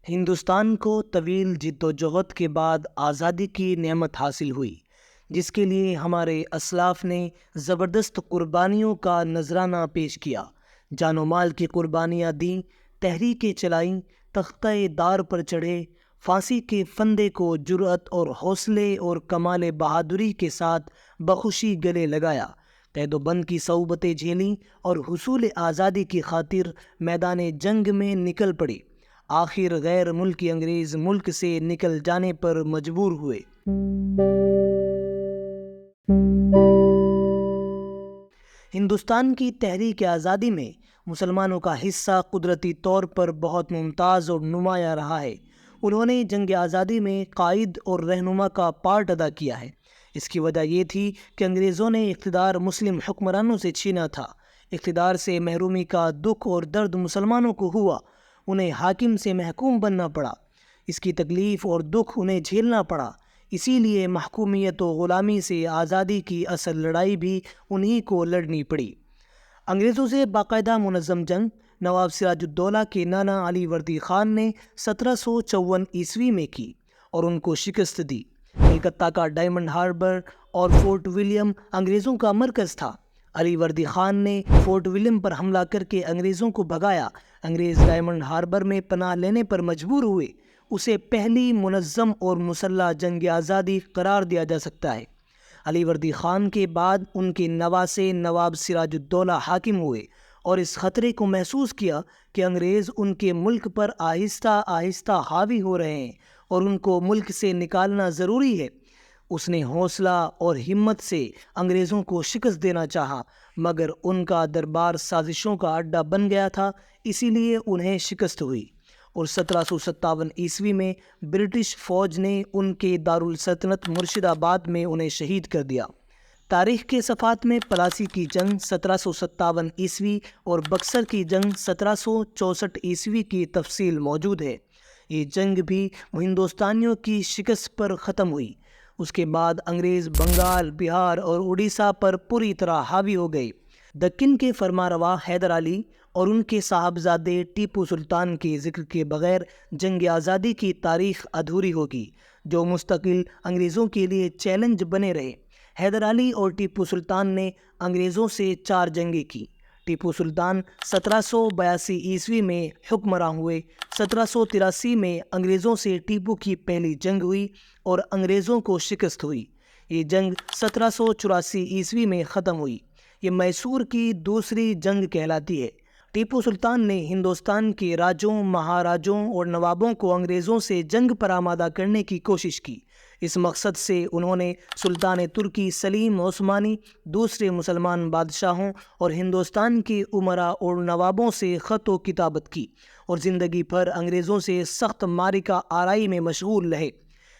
ہندوستان کو طویل جد و جہد کے بعد آزادی کی نعمت حاصل ہوئی، جس کے لیے ہمارے اسلاف نے زبردست قربانیوں کا نذرانہ پیش کیا، جان و مال کی قربانیاں دیں، تحریکیں چلائیں، تختہ دار پر چڑھے، پھانسی کے پھندے کو جرأت اور حوصلے اور کمال بہادری کے ساتھ بخوشی گلے لگایا، قید و بند کی صعوبتیں جھیلیں اور حصول آزادی کی خاطر میدان جنگ میں نکل پڑے۔ آخر غیر ملکی انگریز ملک سے نکل جانے پر مجبور ہوئے۔ ہندوستان کی تحریک آزادی میں مسلمانوں کا حصہ قدرتی طور پر بہت ممتاز اور نمایاں رہا ہے۔ انہوں نے جنگ آزادی میں قائد اور رہنما کا پارٹ ادا کیا ہے۔ اس کی وجہ یہ تھی کہ انگریزوں نے اقتدار مسلم حکمرانوں سے چھینا تھا۔ اقتدار سے محرومی کا دکھ اور درد مسلمانوں کو ہوا، انہیں حاکم سے محکوم بننا پڑا، اس کی تکلیف اور دکھ انہیں جھیلنا پڑا۔ اسی لیے محکومیت و غلامی سے آزادی کی اصل لڑائی بھی انہی کو لڑنی پڑی۔ انگریزوں سے باقاعدہ منظم جنگ نواب سراج الدولہ کے نانا علی وردی خان نے 1754 میں کی اور ان کو شکست دی۔ کلکتہ کا ڈائمنڈ ہاربر اور فورٹ ولیم انگریزوں کا مرکز تھا۔ علی وردی خان نے فورٹ ولیم پر حملہ کر کے انگریزوں کو بھگایا۔ انگریز ڈائمنڈ ہاربر میں پناہ لینے پر مجبور ہوئے۔ اسے پہلی منظم اور مسلح جنگ آزادی قرار دیا جا سکتا ہے۔ علی وردی خان کے بعد ان کے نواسے نواب سراج الدولہ حاکم ہوئے اور اس خطرے کو محسوس کیا کہ انگریز ان کے ملک پر آہستہ آہستہ حاوی ہو رہے ہیں اور ان کو ملک سے نکالنا ضروری ہے۔ اس نے حوصلہ اور ہمت سے انگریزوں کو شکست دینا چاہا، مگر ان کا دربار سازشوں کا اڈا بن گیا تھا، اسی لیے انہیں شکست ہوئی اور 1757 میں برٹش فوج نے ان کے دارالسلطنت مرشد آباد میں انہیں شہید کر دیا۔ تاریخ کے صفحات میں پلاسی کی جنگ 1757 اور بکسر کی جنگ 1764 کی تفصیل موجود ہے۔ یہ جنگ بھی ہندوستانیوں کی شکست پر ختم ہوئی۔ اس کے بعد انگریز بنگال، بہار اور اڑیسہ پر پوری طرح حاوی ہو گئے۔ دکن کے فرمانروا حیدر علی اور ان کے صاحبزادے ٹیپو سلطان کے ذکر کے بغیر جنگ آزادی کی تاریخ ادھوری ہوگی، جو مستقل انگریزوں کے لیے چیلنج بنے رہے۔ حیدر علی اور ٹیپو سلطان نے انگریزوں سے 4 جنگیں کی۔ ٹیپو سلطان 1782 میں حکمراں ہوئے۔ 1783 میں انگریزوں سے ٹیپو کی پہلی جنگ ہوئی اور انگریزوں کو شکست ہوئی۔ یہ جنگ 1784 میں ختم ہوئی۔ یہ میسور کی دوسری جنگ کہلاتی ہے۔ ٹیپو سلطان نے ہندوستان کے راجوں، مہاراجوں اور نوابوں کو انگریزوں سے جنگ پر آمادہ کرنے کی کوشش کی۔ اس مقصد سے انہوں نے سلطان ترکی سلیم عثمانی، دوسرے مسلمان بادشاہوں اور ہندوستان کے امراء اور نوابوں سے خط و کتابت کی اور زندگی بھر انگریزوں سے سخت معرکہ آرائی میں مشغول رہے۔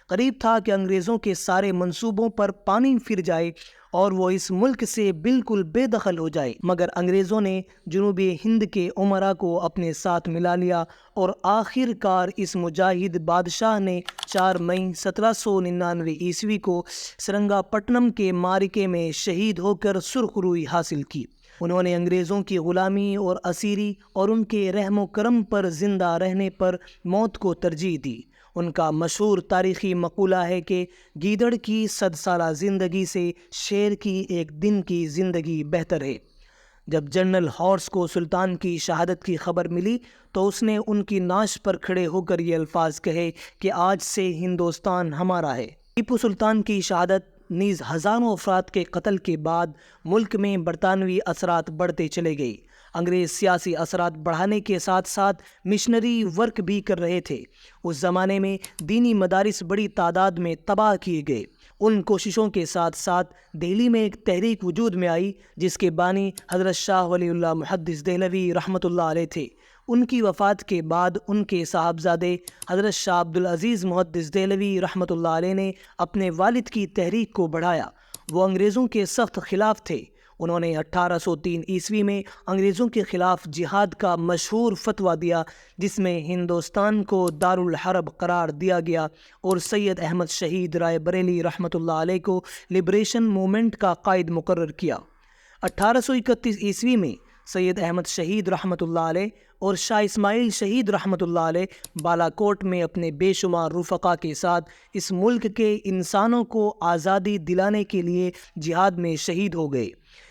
قریب تھا کہ انگریزوں کے سارے منصوبوں پر پانی پھر جائے اور وہ اس ملک سے بالکل بے دخل ہو جائے، مگر انگریزوں نے جنوبی ہند کے امراء کو اپنے ساتھ ملا لیا اور آخر کار اس مجاہد بادشاہ نے 4 مئی 1799 کو سرنگا پٹنم کے معرکے میں شہید ہو کر سرخ روئی حاصل کی۔ انہوں نے انگریزوں کی غلامی اور اسیری اور ان کے رحم و کرم پر زندہ رہنے پر موت کو ترجیح دی۔ ان کا مشہور تاریخی مقولہ ہے کہ گیدڑ کی 100 سالہ زندگی سے شیر کی ایک دن کی زندگی بہتر ہے۔ جب جنرل ہارس کو سلطان کی شہادت کی خبر ملی تو اس نے ان کی نعش پر کھڑے ہو کر یہ الفاظ کہے کہ آج سے ہندوستان ہمارا ہے۔ ٹیپو سلطان کی شہادت نیز ہزاروں افراد کے قتل کے بعد ملک میں برطانوی اثرات بڑھتے چلے گئے۔ انگریز سیاسی اثرات بڑھانے کے ساتھ ساتھ مشنری ورک بھی کر رہے تھے۔ اس زمانے میں دینی مدارس بڑی تعداد میں تباہ کیے گئے۔ ان کوششوں کے ساتھ ساتھ دہلی میں ایک تحریک وجود میں آئی جس کے بانی حضرت شاہ ولی اللہ محدث دہلوی رحمۃ اللہ علیہ تھے۔ ان کی وفات کے بعد ان کے صاحبزادے حضرت شاہ عبدالعزیز محدث دہلوی رحمۃ اللہ علیہ نے اپنے والد کی تحریک کو بڑھایا۔ وہ انگریزوں کے سخت خلاف تھے۔ انہوں نے 1803 میں انگریزوں کے خلاف جہاد کا مشہور فتویٰ دیا، جس میں ہندوستان کو دارالحرب قرار دیا گیا اور سید احمد شہید رائے بریلی رحمۃ اللہ علیہ کو لبریشن موومنٹ کا قائد مقرر کیا۔ 1831 میں سید احمد شہید رحمۃ اللہ علیہ اور شاہ اسماعیل شہید رحمۃ اللہ علیہ بالا کوٹ میں اپنے بے شمار رفقا کے ساتھ اس ملک کے انسانوں کو آزادی دلانے کے لیے جہاد میں شہید ہو گئے،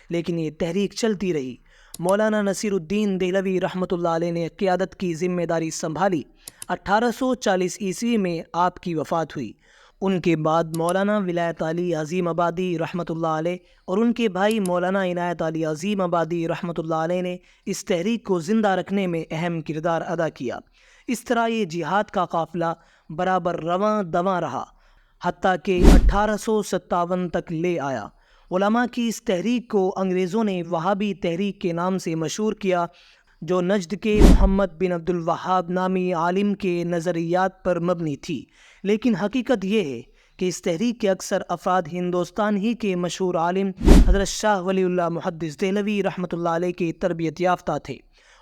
لیکن یہ تحریک چلتی رہی۔ مولانا نصیر الدین دہلوی رحمۃ اللہ علیہ نے قیادت کی ذمہ داری سنبھالی۔ 1840 عیسوی میں آپ کی وفات ہوئی۔ ان کے بعد مولانا ولایت علی عظیم آبادی رحمۃ اللہ علیہ اور ان کے بھائی مولانا عنایت علی عظیم آبادی رحمۃ اللہ علیہ نے اس تحریک کو زندہ رکھنے میں اہم کردار ادا کیا۔ اس طرح یہ جہاد کا قافلہ برابر رواں دواں رہا، حتیٰ کہ 1857 تک لے آیا۔ علماء کی اس تحریک کو انگریزوں نے وہابی تحریک کے نام سے مشہور کیا، جو نجد کے محمد بن عبد الوہاب نامی عالم کے نظریات پر مبنی تھی، لیکن حقیقت یہ ہے کہ اس تحریک کے اکثر افراد ہندوستان ہی کے مشہور عالم حضرت شاہ ولی اللہ محدث دہلوی رحمۃ اللہ علیہ کے تربیت یافتہ تھے،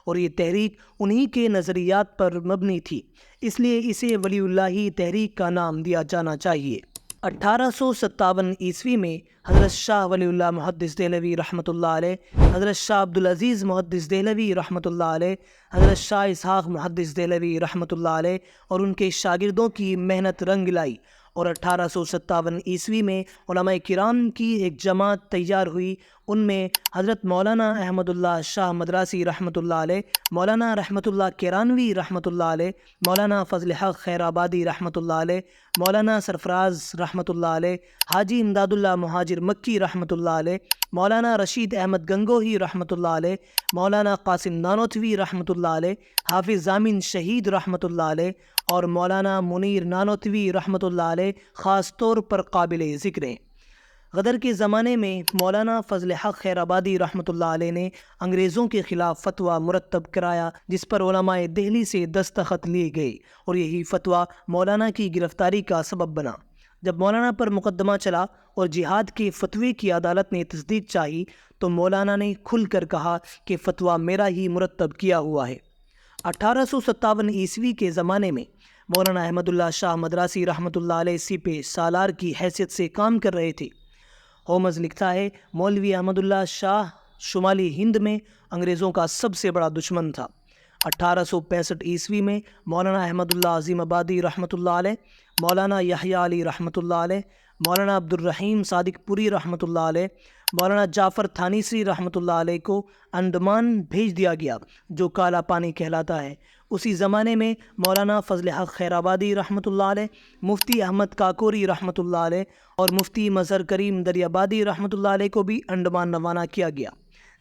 اور یہ تحریک انہی کے نظریات پر مبنی تھی، اس لیے اسے ولی اللہ تحریک کا نام دیا جانا چاہیے۔ 1857 عیسوی میں حضرت شاہ ولی اللہ محدث دہلوی رحمۃ اللہ علیہ، حضرت شاہ عبدالعزیز محدث دہلوی رحمۃ اللہ علیہ، حضرت شاہ اسحاق محدث دہلوی رحمۃ اللہ علیہ اور ان کے شاگردوں کی محنت رنگ لائی، اور 1857 عیسوی میں علماء کرام کی ایک جماعت تیار ہوئی۔ ان میں حضرت مولانا احمد اللہ شاہ مدراسی رحمۃ اللہ علیہ، مولانا رحمۃ اللہ کیرانوی رحمۃ اللہ علیہ، مولانا فضل حق خیر آبادی رحمۃ اللہ علیہ، مولانا سرفراز رحمۃ اللہ علیہ، حاجی امداد اللہ مہاجر مکی رحمۃ اللہ علیہ، مولانا رشید احمد گنگوہی رحمۃ اللہ علیہ، مولانا قاسم نانوتوی رحمۃ اللہ علیہ، حافظ ضامن شہید رحمۃ اللہ علیہ اور مولانا منیر نانوتوی رحمۃ اللہ علیہ خاص طور پر قابل ذکر ہیں۔ غدر کے زمانے میں مولانا فضل حق خیر آبادی رحمۃ اللہ علیہ نے انگریزوں کے خلاف فتویٰ مرتب کرایا، جس پر علماء دہلی سے دستخط لیے گئے، اور یہی فتویٰ مولانا کی گرفتاری کا سبب بنا۔ جب مولانا پر مقدمہ چلا اور جہاد کے فتوے کی عدالت نے تصدیق چاہی، تو مولانا نے کھل کر کہا کہ فتویٰ میرا ہی مرتب کیا ہوا ہے۔ 1857 عیسوی کے زمانے میں مولانا احمد اللہ شاہ مدراسی رحمۃ اللہ علیہ سپہ سالار کی حیثیت سے کام کر رہے تھے۔ ہومز لکھتا ہے، مولوی احمد اللہ شاہ شمالی ہند میں انگریزوں کا سب سے بڑا دشمن تھا۔ 1865 عیسوی میں مولانا احمد اللہ عظیم آبادی رحمۃ اللہ علیہ، مولانا یحییٰ علی رحمۃ اللہ علیہ، مولانا عبد الرحیم صادق پوری رحمۃ اللہ علیہ، مولانا جعفر تھانیسری رحمۃ اللہ علیہ کو انڈمان بھیج دیا گیا، جو کالا پانی کہلاتا ہے۔ اسی زمانے میں مولانا فضل حق خیر آبادی رحمۃ اللہ علیہ، مفتی احمد کاکوری رحمۃ اللہ علیہ اور مفتی مظہر کریم دریابادی رحمۃ اللہ علیہ کو بھی انڈمان روانہ کیا گیا،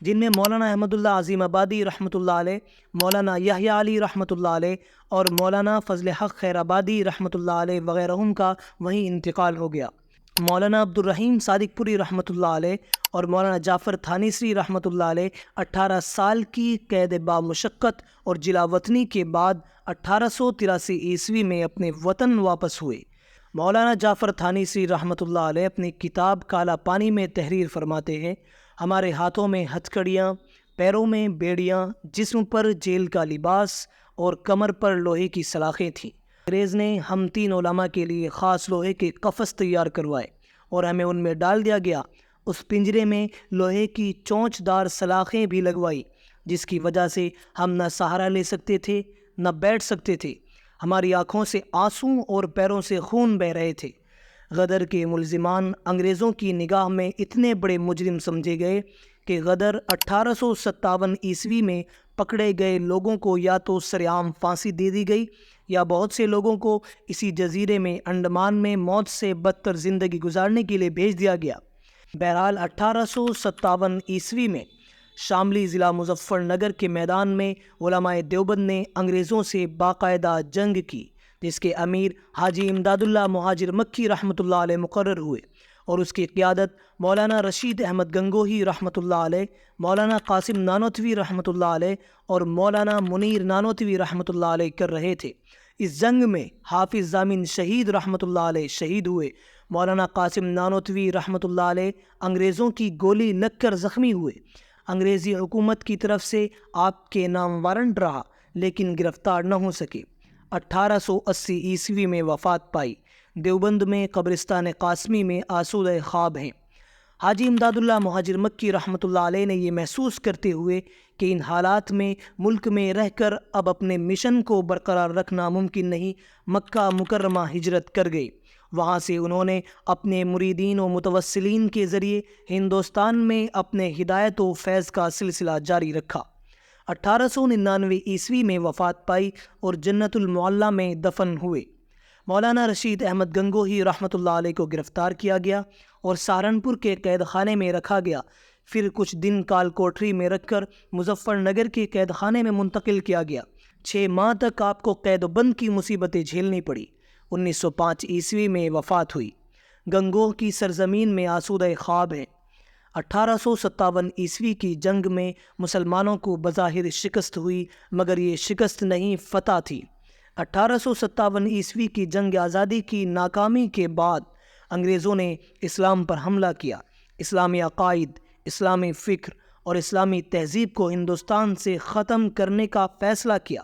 جن میں مولانا احمد اللہ عظیم آبادی رحمۃ اللہ علیہ، مولانا یحییٰ علی رحمۃ اللہ علیہ اور مولانا فضل حق خیر آبادی رحمۃ اللہ علیہ وغیرہم کا وہیں انتقال ہو گیا۔ مولانا عبد الرحیم صادق پوری رحمۃ اللہ علیہ اور مولانا جعفر تھانیسری رحمۃ اللہ علیہ 18 سال کی قید بامشقت اور جلا وطنی کے بعد 1883 عیسوی میں اپنے وطن واپس ہوئے۔ مولانا جعفر تھانیسری رحمۃ اللہ علیہ اپنی کتاب کالا پانی میں تحریر فرماتے ہیں، ہمارے ہاتھوں میں ہتھکڑیاں، پیروں میں بیڑیاں، جسم پر جیل کا لباس اور کمر پر لوہے کی سلاخیں تھیں۔ انگریز نے ہم 3 علماء کے لیے خاص لوہے کے قفس تیار کروائے اور ہمیں ان میں ڈال دیا گیا۔ اس پنجرے میں لوہے کی چونچ دار سلاخیں بھی لگوائی، جس کی وجہ سے ہم نہ سہارا لے سکتے تھے نہ بیٹھ سکتے تھے۔ ہماری آنکھوں سے آنسو اور پیروں سے خون بہہ رہے تھے۔ غدر کے ملزمان انگریزوں کی نگاہ میں اتنے بڑے مجرم سمجھے گئے کہ غدر 1857 عیسوی میں پکڑے گئے لوگوں کو یا تو سرعام پھانسی دے دی گئی یا بہت سے لوگوں کو اسی جزیرے میں انڈمان میں موت سے بدتر زندگی گزارنے کے لیے بھیج دیا گیا۔ بہرحال 1857 عیسوی میں شاملی ضلع مظفر نگر کے میدان میں علماء دیوبند نے انگریزوں سے باقاعدہ جنگ کی، جس کے امیر حاجی امداد اللہ مہاجر مکی رحمۃ اللہ علیہ مقرر ہوئے، اور اس کی قیادت مولانا رشید احمد گنگوہی رحمۃ اللہ علیہ، مولانا قاسم نانوتوی رحمۃ اللہ علیہ اور مولانا منیر نانوتوی رحمۃ اللہ علیہ کر رہے تھے۔ اس جنگ میں حافظ ضامن شہید رحمۃ اللہ علیہ شہید ہوئے۔ مولانا قاسم نانوتوی رحمۃ اللہ علیہ انگریزوں کی گولی لگ کر زخمی ہوئے۔ انگریزی حکومت کی طرف سے آپ کے نام وارنٹ رہا، لیکن گرفتار نہ ہو سکے۔ 1880 عیسوی میں وفات پائی۔ دیوبند میں قبرستان قاسمی میں آسودہ خواب ہیں۔ حاجی امداد اللہ مہاجر مکی رحمۃ اللہ علیہ نے یہ محسوس کرتے ہوئے کہ ان حالات میں ملک میں رہ کر اب اپنے مشن کو برقرار رکھنا ممکن نہیں، مکہ مکرمہ ہجرت کر گئے۔ وہاں سے انہوں نے اپنے مریدین و متوسلین کے ذریعے ہندوستان میں اپنے ہدایت و فیض کا سلسلہ جاری رکھا۔ 1899 عیسوی میں وفات پائی اور جنت المعلیٰ میں دفن ہوئے۔ مولانا رشید احمد گنگوہی رحمۃ اللہ علیہ کو گرفتار کیا گیا اور سہارنپور کے قید خانے میں رکھا گیا، پھر کچھ دن کال کوٹری میں رکھ کر مظفر نگر کے قید خانے میں منتقل کیا گیا۔ 6 ماہ تک آپ کو قید و بند کی مصیبتیں جھیلنی پڑی۔ 1905 عیسوی میں وفات ہوئی۔ گنگوہ کی سرزمین میں آسودہ خواب ہیں۔ 1857 عیسوی کی جنگ میں مسلمانوں کو بظاہر شکست ہوئی، مگر یہ شکست نہیں، فتح تھی۔ 1857 عیسوی کی جنگ آزادی کی ناکامی کے بعد انگریزوں نے اسلام پر حملہ کیا۔ اسلامی عقائد، اسلامی فکر اور اسلامی تہذیب کو ہندوستان سے ختم کرنے کا فیصلہ کیا۔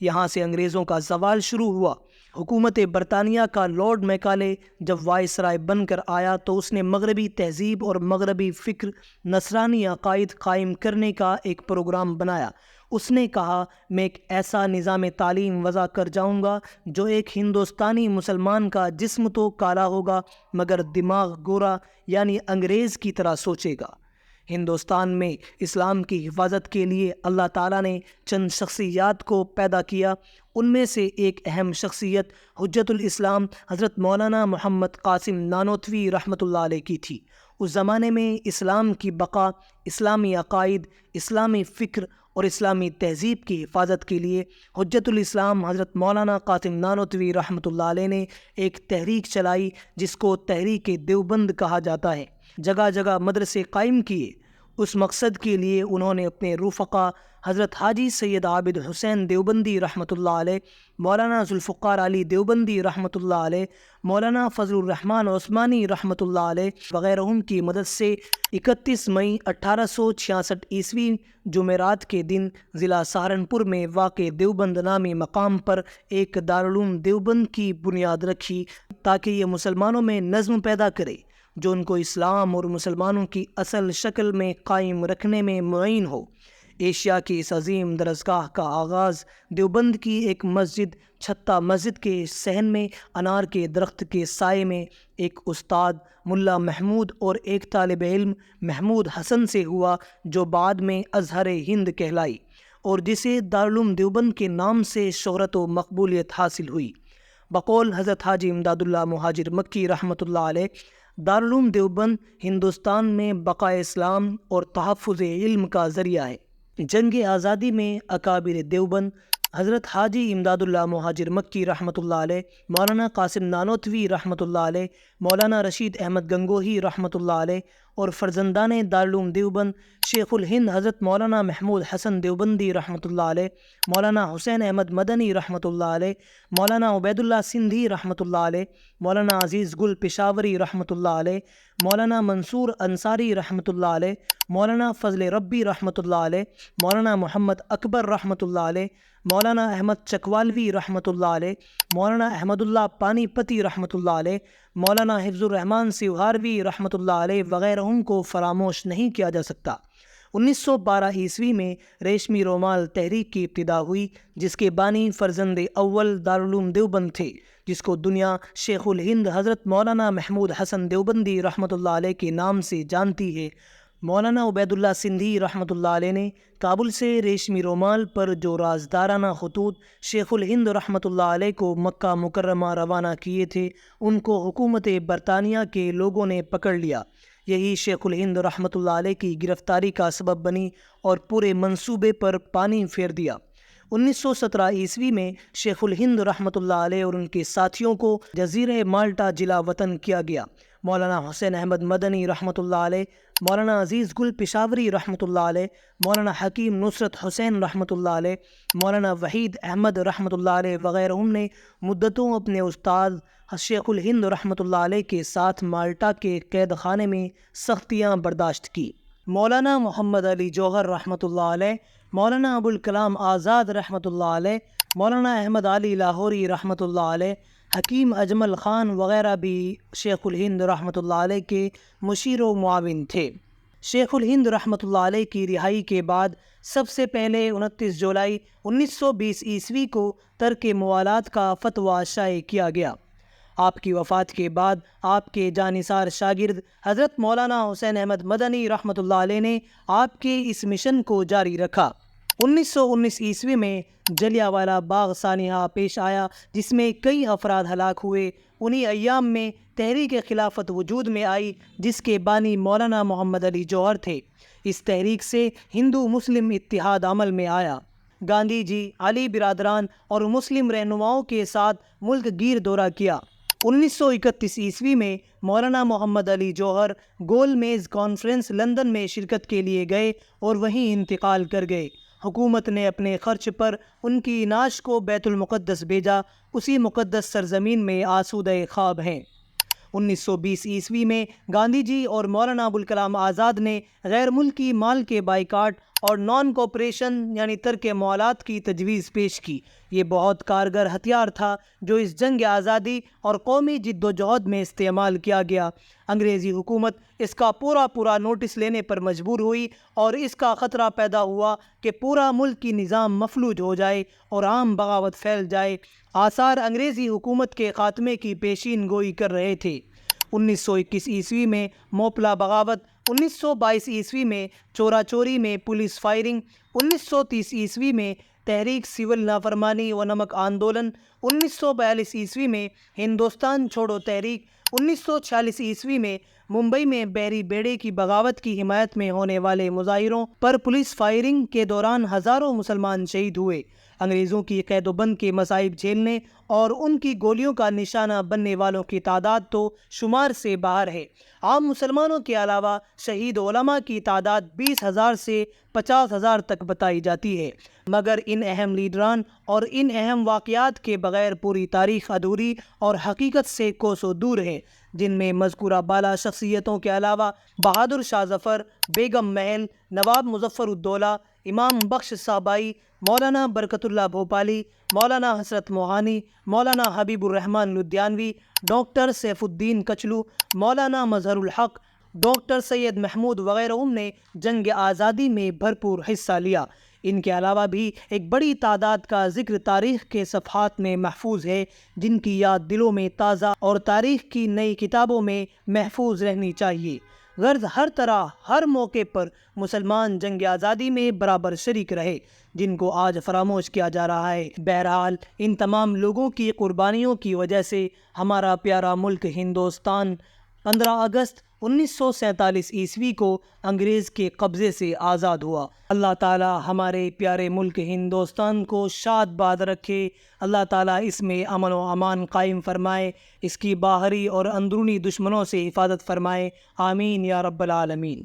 یہاں سے انگریزوں کا زوال شروع ہوا۔ حکومت برطانیہ کا لارڈ میکالے جب وائسرائے بن کر آیا تو اس نے مغربی تہذیب اور مغربی فکر، نصرانی عقائد قائم کرنے کا ایک پروگرام بنایا۔ اس نے کہا، میں ایک ایسا نظام تعلیم وضع کر جاؤں گا جو ایک ہندوستانی مسلمان کا جسم تو کالا ہوگا مگر دماغ گورا، یعنی انگریز کی طرح سوچے گا۔ ہندوستان میں اسلام کی حفاظت کے لیے اللہ تعالیٰ نے چند شخصیات کو پیدا کیا۔ ان میں سے ایک اہم شخصیت حجت الاسلام حضرت مولانا محمد قاسم نانوتوی رحمۃ اللہ علیہ کی تھی۔ اس زمانے میں اسلام کی بقا، اسلامی عقائد، اسلامی فکر اور اسلامی تہذیب کی حفاظت کے لیے حجت الاسلام حضرت مولانا قاسم نانوتوی رحمۃ اللہ علیہ نے ایک تحریک چلائی جس کو تحریک دیوبند کہا جاتا ہے۔ جگہ جگہ مدرسے قائم کیے۔ اس مقصد کے لیے انہوں نے اپنے رفقا حضرت حاجی سید عابد حسین دیوبندی رحمۃ اللہ علیہ، مولانا ذوالفقار علی دیوبندی رحمۃ اللہ علیہ، مولانا فضل الرحمن عثمانی رحمۃ اللہ علیہ وغیرہ کی مدد سے 31 مئی 1866 عیسوی جمعرات کے دن ضلع سہارنپور میں واقع دیوبند نامی مقام پر ایک دارالعلوم دیوبند کی بنیاد رکھی تاکہ یہ مسلمانوں میں نظم پیدا کرے جو ان کو اسلام اور مسلمانوں کی اصل شکل میں قائم رکھنے میں معین ہو۔ ایشیا کی اس عظیم درسگاہ کا آغاز دیوبند کی ایک مسجد چھتہ مسجد کے صحن میں انار کے درخت کے سائے میں ایک استاد ملا محمود اور ایک طالب علم محمود حسن سے ہوا جو بعد میں ازہر ہند کہلائی اور جسے دارالعلوم دیوبند کے نام سے شہرت و مقبولیت حاصل ہوئی۔ بقول حضرت حاجی امداد اللہ مہاجر مکی رحمۃ اللہ علیہ، دارالعلوم دیوبند ہندوستان میں بقائے اسلام اور تحفظ علم کا ذریعہ ہے۔ جنگ آزادی میں اکابر دیوبند حضرت حاجی امداد اللہ مہاجر مکی رحمۃ اللہ علیہ، مولانا قاسم نانوتوی رحمۃ اللہ علیہ، مولانا رشید احمد گنگوہی رحمۃ اللہ علیہ اور فرزندان دارالعلوم دیوبند شیخ الہند حضرت مولانا محمود حسن دیوبندی رحمۃ اللہ علیہ، مولانا حسین احمد مدنی رحمۃ اللہ علیہ، مولانا عبید اللہ سندھی رحمۃ اللہ علیہ، مولانا عزیز گل پشاوری رحمۃ اللہ علیہ، مولانا منصور انصاری رحمۃ اللہ علیہ، مولانا فضل ربی رحمۃ اللہ علیہ، مولانا محمد اکبر رحمۃ اللہ علیہ، مولانا احمد چکوالوی رحمۃ اللہ علیہ، مولانا احمد اللہ پانی پتی رحمۃ اللہ علیہ، مولانا حفظ الرحمن سیوہاروی رحمۃ اللہ علیہ وغیرہ کو فراموش نہیں کیا جا سکتا۔ 1912 عیسوی میں ریشمی رومال تحریک کی ابتدا ہوئی جس کے بانی فرزند اول دارالعلوم دیوبند تھے، جس کو دنیا شیخ الہند حضرت مولانا محمود حسن دیوبندی رحمۃ اللہ علیہ کے نام سے جانتی ہے۔ مولانا عبید اللہ سندھی رحمۃ اللہ علیہ نے کابل سے ریشمی رومال پر جو رازدارانہ خطوط شیخ الہند رحمۃ اللہ علیہ کو مکہ مکرمہ روانہ کیے تھے ان کو حکومت برطانیہ کے لوگوں نے پکڑ لیا۔ یہی شیخ الہند رحمۃ اللہ علیہ کی گرفتاری کا سبب بنی اور پورے منصوبے پر پانی پھیر دیا۔ 1917 عیسوی میں شیخ الہند رحمۃ اللہ علیہ اور ان کے ساتھیوں کو جزیرہ مالٹا جلا وطن کیا گیا۔ مولانا حسین احمد مدنی رحمۃ اللہ علیہ، مولانا عزیز گل پشاوری رحمۃ اللہ علیہ، مولانا حکیم نصرت حسین رحمۃ اللہ علیہ، مولانا وحید احمد رحمۃ اللہ علیہ وغیرہ نے مدتوں اپنے استاد شیخ الہند رحمۃ اللہ علیہ کے ساتھ مالٹا کے قید خانے میں سختیاں برداشت کی۔ مولانا محمد علی جوہر رحمۃ اللہ علیہ، مولانا ابوالکلام آزاد رحمۃ اللہ علیہ، مولانا احمد علی لاہوری رحمۃ اللہ علیہ، حکیم اجمل خان وغیرہ بھی شیخ الہند رحمۃ اللہ علیہ کے مشیر و معاون تھے۔ شیخ الہند رحمۃ اللہ علیہ کی رہائی کے بعد سب سے پہلے 29 جولائی 1920 عیسوی کو ترک موالات کا فتویٰ شائع کیا گیا۔ آپ کی وفات کے بعد آپ کے جانثار شاگرد حضرت مولانا حسین احمد مدنی رحمۃ اللہ علیہ نے آپ کے اس مشن کو جاری رکھا۔ 1919 عیسوی میں جلیانوالہ باغ سانحہ پیش آیا جس میں کئی افراد ہلاک ہوئے۔ انہی ایام میں تحریک خلافت وجود میں آئی جس کے بانی مولانا محمد علی جوہر تھے۔ اس تحریک سے ہندو مسلم اتحاد عمل میں آیا۔ گاندھی جی علی برادران اور مسلم رہنماؤں کے ساتھ ملک گیر دورہ کیا۔ 1931 عیسوی میں مولانا محمد علی جوہر گول میز کانفرنس لندن میں شرکت کے لیے گئے اور وہیں انتقال کر گئے۔ حکومت نے اپنے خرچ پر ان کی نعش کو بیت المقدس بھیجا، اسی مقدس سرزمین میں آسودہ خواب ہیں۔ 1920 عیسوی میں گاندھی جی اور مولانا ابوالکلام آزاد نے غیر ملکی مال کے بائیکاٹ اور نان کوپریشن یعنی ترک موالات کی تجویز پیش کی۔ یہ بہت کارگر ہتھیار تھا جو اس جنگ آزادی اور قومی جد و جہد میں استعمال کیا گیا۔ انگریزی حکومت اس کا پورا نوٹس لینے پر مجبور ہوئی اور اس کا خطرہ پیدا ہوا کہ پورا ملکی نظام مفلوج ہو جائے اور عام بغاوت پھیل جائے۔ آثار انگریزی حکومت کے خاتمے کی پیشین گوئی کر رہے تھے۔ 1921 عیسوی میں موپلا بغاوت، 1922 عیسوی میں چورا چوری میں پولیس فائرنگ، 1930 عیسوی میں تحریک سول نافرمانی و نمک آندولن، 1942 عیسوی میں ہندوستان چھوڑو تحریک، 1946 عیسوی میں ممبئی میں بحری بیڑے کی بغاوت کی حمایت میں ہونے والے مظاہروں پر پولیس فائرنگ کے دوران ہزاروں مسلمان شہید ہوئے۔ انگریزوں کی قید و بند کے مصائب جھیلنے اور ان کی گولیوں کا نشانہ بننے والوں کی تعداد تو شمار سے باہر ہے۔ عام مسلمانوں کے علاوہ شہید علماء کی تعداد 20,000 سے 50,000 تک بتائی جاتی ہے، مگر ان اہم لیڈران اور ان اہم واقعات کے بغیر پوری تاریخ ادھوری اور حقیقت سے کوسوں دور ہے، جن میں مذکورہ بالا شخصیتوں کے علاوہ بہادر شاہ ظفر، بیگم محل، نواب مظفر الدولہ، امام بخش صابائی، مولانا برکت اللہ بھوپالی، مولانا حسرت موہانی، مولانا حبیب الرحمن لدھیانوی، ڈاکٹر سیف الدین کچلو، مولانا مظہر الحق، ڈاکٹر سید محمود وغیرہ نے جنگ آزادی میں بھرپور حصہ لیا۔ ان کے علاوہ بھی ایک بڑی تعداد کا ذکر تاریخ کے صفحات میں محفوظ ہے جن کی یاد دلوں میں تازہ اور تاریخ کی نئی کتابوں میں محفوظ رہنی چاہیے۔ غرض ہر طرح ہر موقع پر مسلمان جنگ آزادی میں برابر شریک رہے جن کو آج فراموش کیا جا رہا ہے۔ بہرحال ان تمام لوگوں کی قربانیوں کی وجہ سے ہمارا پیارا ملک ہندوستان 15 اگست 1947 عیسوی کو انگریز کے قبضے سے آزاد ہوا۔ اللہ تعالی ہمارے پیارے ملک ہندوستان کو شاد باد رکھے۔ اللہ تعالیٰ اس میں امن و امان قائم فرمائے، اس کی باہری اور اندرونی دشمنوں سے حفاظت فرمائے۔ آمین یا رب العالمین۔